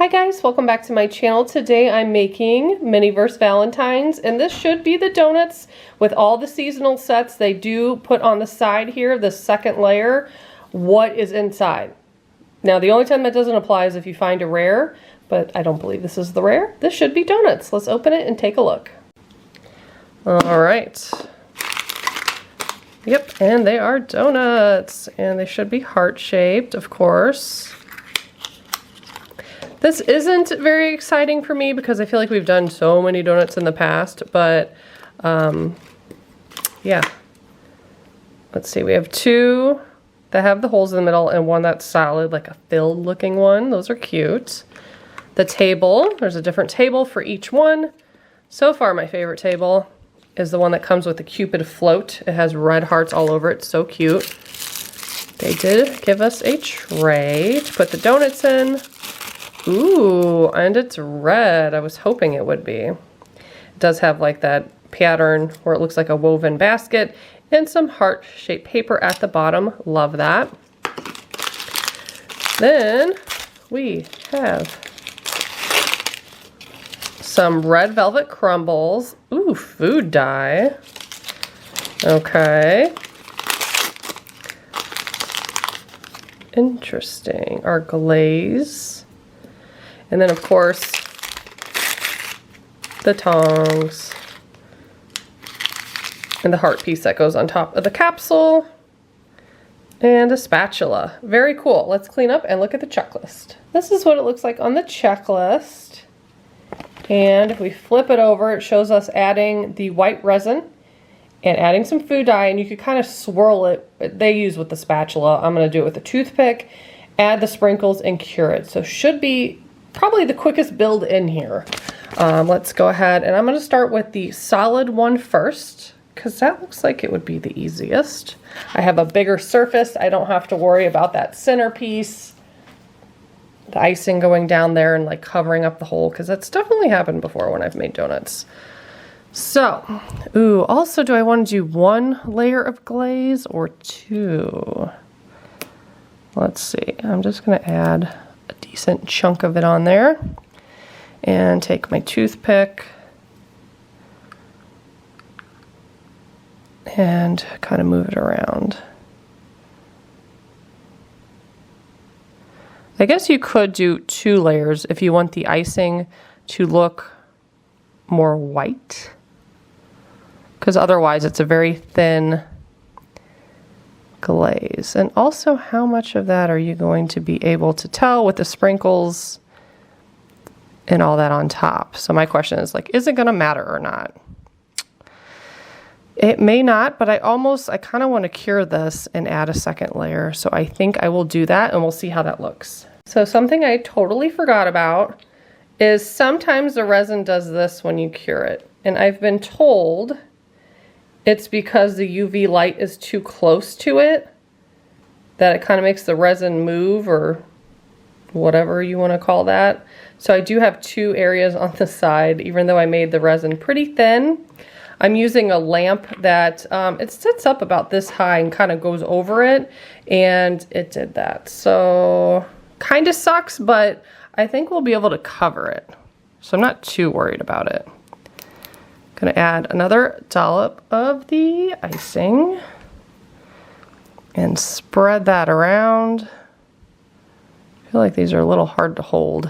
Hi guys, welcome back to my channel. Today I'm making Miniverse Valentines, and this should be the donuts with all the seasonal sets. They do put on the side here, the second layer, what is inside. Now the only time that doesn't apply is if you find a rare, but I don't believe this is the rare. This should be donuts. Let's open it and take a look. All right. Yep, and they are donuts, and they should be heart-shaped, of course. This isn't very exciting for me because I feel like we've done so many donuts in the past, but yeah. Let's see, we have two that have the holes in the middle and one that's solid, like a filled looking one. Those are cute. The table, there's a different table for each one. So far my favorite table is the one that comes with the Cupid float. It has red hearts all over it, so cute. They did give us a tray to put the donuts in. Ooh, and it's red. I was hoping it would be. It does have like that pattern where it looks like a woven basket and some heart-shaped paper at the bottom. Love that. Then we have some red velvet crumbles. Ooh, food dye. Okay. Interesting. Our glaze. And then, of course, the tongs and the heart piece that goes on top of the capsule and a spatula. Very cool. Let's clean up and look at the checklist. This is what it looks like on the checklist. And if we flip it over, it shows us adding the white resin and adding some food dye, and you could kind of swirl it. They use with the spatula. I'm going to do it with a toothpick, add the sprinkles, and cure it. So should be probably the quickest build in here. Let's go ahead, and I'm going to start with the solid one first, because that looks like it would be the easiest. I have a bigger surface. I don't have to worry about that centerpiece, the icing going down there and like covering up the hole, because that's definitely happened before when I've made donuts. So, ooh, also, do I want to do one layer of glaze or two? Let's see. I'm just going to add a decent chunk of it on there and take my toothpick and kind of move it around. I guess you could do two layers if you want the icing to look more white, because otherwise it's a very thin glaze. And also, how much of that are you going to be able to tell with the sprinkles and all that on top? So my question is, like, is it going to matter or not? It may not, but I kind of want to cure this and add a second layer. So I think I will do that, and we'll see how that looks. So something I totally forgot about is sometimes the resin does this when you cure it. And I've been told it's because the UV light is too close to it, that it kind of makes the resin move, or whatever you want to call that. So I do have two areas on the side, even though I made the resin pretty thin. I'm using a lamp that it sits up about this high and kind of goes over it, and it did that. So kind of sucks, but I think we'll be able to cover it. So I'm not too worried about it. Gonna add another dollop of the icing and spread that around. I feel like these are a little hard to hold.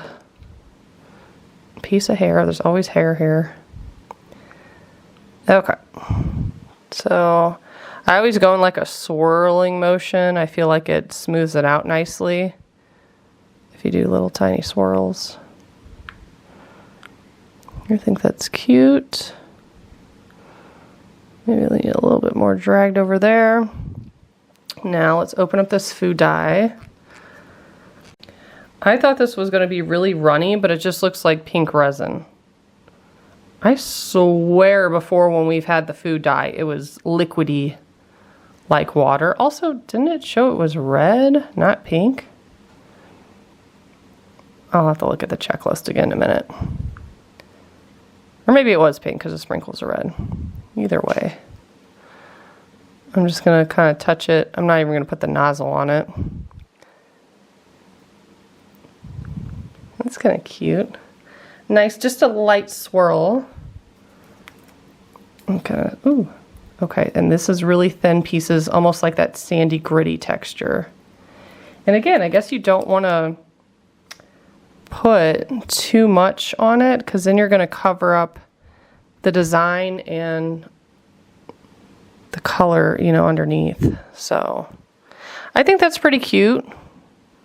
Piece of hair, there's always hair here. Okay, so I always go in like a swirling motion. I feel like it smooths it out nicely if you do little tiny swirls. I think that's cute. Maybe they need a little bit more dragged over there. Now let's open up this food dye. I thought this was going to be really runny, but it just looks like pink resin. I swear before, when we've had the food dye, it was liquidy like water. Also, didn't it show it was red, not pink? I'll have to look at the checklist again in a minute. Or maybe it was pink because the sprinkles are red. Either way. I'm just going to kind of touch it. I'm not even going to put the nozzle on it. That's kind of cute. Nice, just a light swirl. Okay, ooh, okay, and this is really thin pieces, almost like that sandy, gritty texture. And again, I guess you don't want to put too much on it, because then you're going to cover up the design and the color, you know, underneath. So I think that's pretty cute. I'm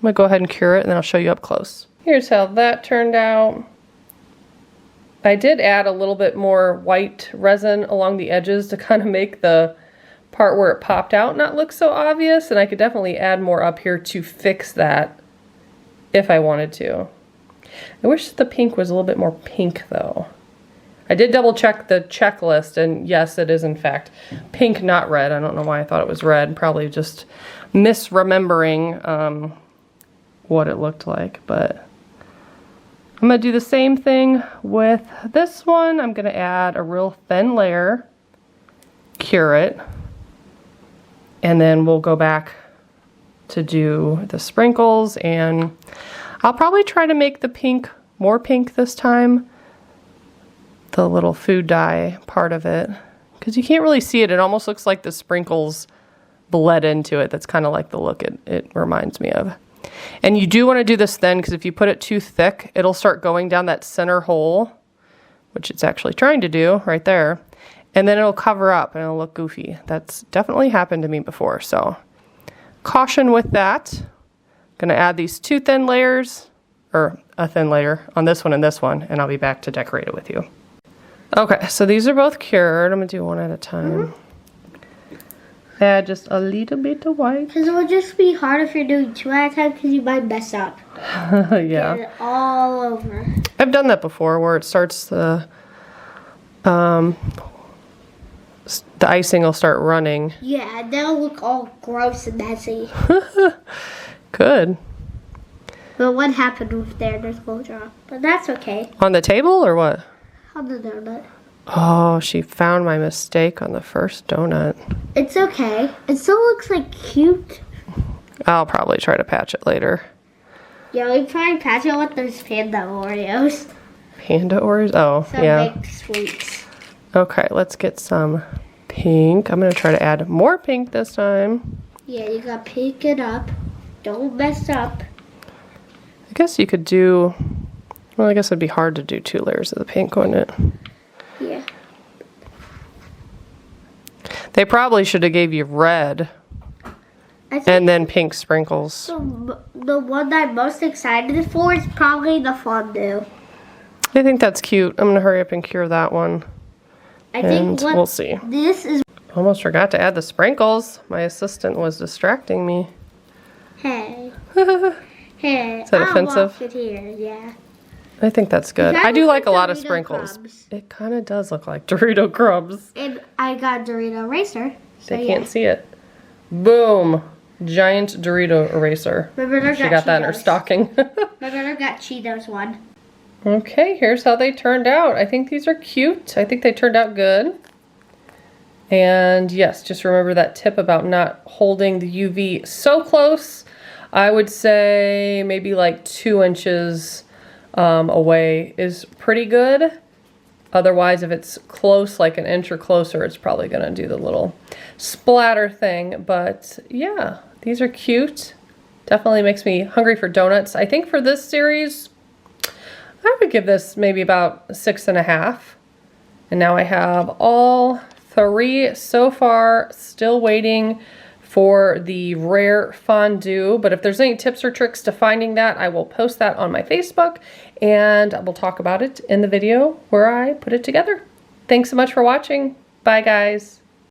going to go ahead and cure it, and then I'll show you up close. Here's how that turned out. I did add a little bit more white resin along the edges to kind of make the part where it popped out not look so obvious, and I could definitely add more up here to fix that if I wanted to. I wish the pink was a little bit more pink though. I did double check the checklist, and yes, it is in fact pink, not red. I don't know why I thought it was red, probably just misremembering what it looked like, but I'm going to do the same thing with this one. I'm going to add a real thin layer, cure it, and then we'll go back to do the sprinkles, and I'll probably try to make the pink more pink this time, the little food dye part of it, because you can't really see it. It almost looks like the sprinkles bled into it. That's kind of like the look it reminds me of. And you do want to do this thin, because if you put it too thick, it'll start going down that center hole, which it's actually trying to do right there. And then it'll cover up and it'll look goofy. That's definitely happened to me before. So caution with that. Going to add these 2 thin layers, or a thin layer on this one and this one, and I'll be back to decorate it with you. Okay, so these are both cured. I'm going to do one at a time. Add just a little bit of white. Because it would just be hard if you're doing 2 at a time, because you might mess up. Yeah. Get it all over. I've done that before, where it starts the icing will start running. Yeah, and they'll look all gross and messy. Good. But what happened with there's no drop? But that's okay. On the table or what? On the donut. Oh, she found my mistake on the first donut. It's okay. It still looks like cute. I'll probably try to patch it later. Yeah, we try patch it with those Panda Oreos. Panda Oreos? Oh, Some yeah. baked sweets. Okay, let's get some pink. I'm going to try to add more pink this time. Yeah, you gotta pick it up. Don't mess up. I guess you could do... Well, I guess it'd be hard to do 2 layers of the pink, wouldn't it? Yeah. They probably should have gave you red and then pink sprinkles. The one I'm most excited for is probably the fondue. I think that's cute. I'm going to hurry up and cure that one. And we'll see. This is... Almost forgot to add the sprinkles. My assistant was distracting me. Hey. Hey. Is that offensive? Walk it here. Yeah. I think that's good. I do like a lot of sprinkles. Crumbs. It kind of does look like Dorito crumbs. And I got Dorito eraser. So They can't see it. Boom. Giant Dorito eraser. My brother She got that in her stocking. My brother got Cheetos one. Okay, here's how they turned out. I think these are cute. I think they turned out good. And yes, just remember that tip about not holding the UV so close. I would say maybe like 2 inches away is pretty good. Otherwise, if it's close, like 1 inch or closer, it's probably gonna do the little splatter thing. But yeah, these are cute. Definitely makes me hungry for donuts. I think for this series, I would give this maybe about 6.5. And now I have all 3 so far, still waiting for the rare fondue. But if there's any tips or tricks to finding that, I will post that on my Facebook, and I will talk about it in the video where I put it together. Thanks so much for watching. Bye, guys.